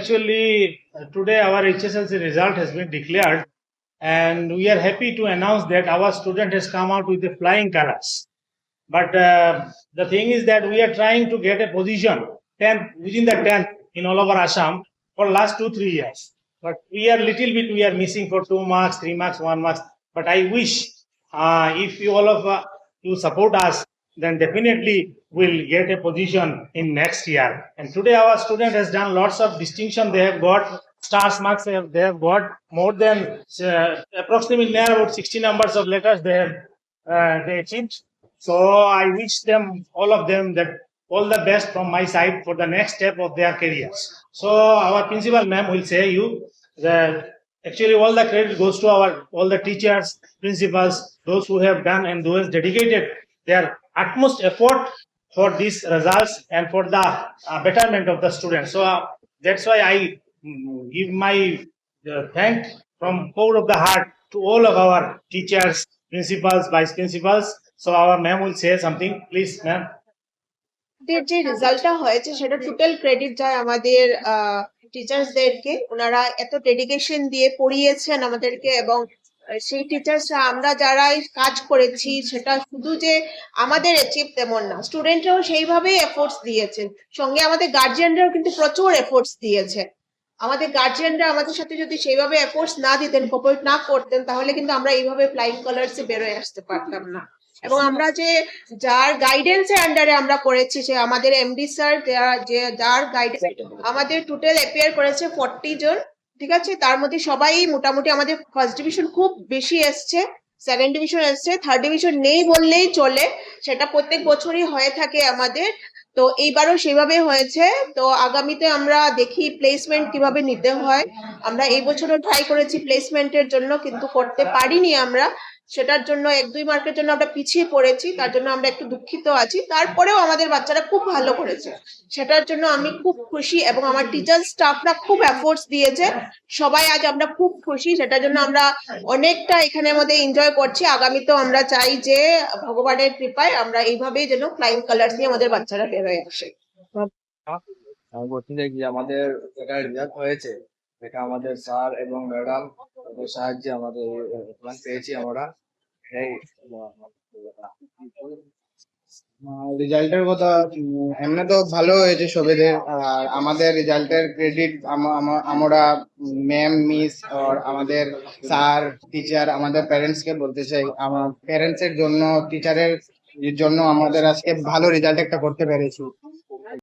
actually, today our HSLC result has been declared, and we are happy to announce that our student has come out with the flying colors. But the thing is that we are trying to get a position 10th within the 10th in all over Assam for last 2-3 years. But we are we are missing for 2 marks, 3 marks, 1 marks. But I wish if you all of you support us, then definitely we'll get a position in next year. And today our student has done lots of distinction. They have got stars marks. They have got more than approximately near about 60 numbers of letters they achieved. So I wish them, all of them, that all the best from my side for the next step of their careers. So our principal ma'am will say you that actually all the credit goes to all the teachers, principals, those who have done and those dedicated their utmost effort for these results and for the betterment of the students. So that's why I give my thank from core of the heart to all of our teachers, principals, vice principals. So our ma'am will say something. Please, ma'am. যে রেজাল্টটা হয়েছে সেটা total credit যায় আমাদের টিচার্সদেরকে। ওনারা এত dedication দিয়ে পড়িয়েছেন আমাদেরকে, এবং সেই টিচার্সরা আমরা যারা কাজ করেছি সেটা শুধু যে আমাদের অ্যাচিভ তেমন না, স্টুডেন্টরাও সেইভাবেই এফোর্টস দিয়েছেন। সঙ্গে আমাদের গার্জিয়ানরাও কিন্তু প্রচুর এফোর্টস দিয়েছে। আমাদের গার্জিয়ানরা আমাদের সাথে যদি সেইভাবে এফোর্টস না দিতেন, কোঅপারেট না করতেন, তাহলে কিন্তু আমরা এইভাবে ফ্লাইং কালার্সে বেরোয় আসতে পারতাম না। এবং আমরা যে যার গাইডেন্সের আন্ডারে আমরা করেছি, সে আমাদের এমডি স্যার, যার গাইডেন্স আমাদের টোটাল অ্যাপিয়ার করেছে 40 জন, ঠিক আছে। তার মধ্যে সবাই মোটামুটি আমাদের ফার্স্ট ডিভিশন খুব বেশি এসছে, সেকেন্ড ডিভিশন এসছে, থার্ড ডিভিশন নেই বললেই চলে। সেটা প্রত্যেক বছরই হয়ে থাকে আমাদের। তো এইবারও সেভাবে হয়েছে। তো আগামীতে আমরা দেখি প্লেসমেন্ট কিভাবে নিতে হয়। আমরা এই বছরও ট্রাই করেছি প্লেসমেন্টের জন্য, কিন্তু করতে পারিনি আমরা। সেটার জন্য 1-2 মার্কের জন্য আমরা পিছিয়ে পড়েছি, তার জন্য আমরা একটু দুঃখিত আছি। তারপরেও আমাদের বাচ্চারা খুব ভালো করেছে, সেটার জন্য আমি খুব খুশি। এবং আমার টিচার স্টাফরা খুব এফোর্টস দিয়েছে, সবাই আজ আমরা খুব খুশি। সেটার জন্য আমরা অনেকটা এখানের মধ্যে এনজয় করছি। আগামীতেও আমরা চাই যে ভগবানের কৃপায় আমরা এইভাবেই যেন ফ্লাইং কালার্স নিয়ে আমাদের বাচ্চারা বেরোয় আসে। আমি বলছি যে কি আমাদের যেটা রেজাল্ট হয়েছে সেটা আমাদের স্যার এবং ম্যাডাম ওদের সাহায্যে আমাদের প্ল্যান পেয়েছি আমরা। এই রেজাল্টের কথা এমনি তো ভালো হয়েছে সবেদের। আর আমাদের রেজাল্টের ক্রেডিট আমরা ম্যাম, মিস আর আমাদের স্যার, টিচার, আমাদের প্যারেন্টস কে বলতে চাই। আমার প্যারেন্টস এর জন্য, টিচারের জন্য আমাদের আজকে ভালো রেজাল্ট একটা করতে পেরেছি।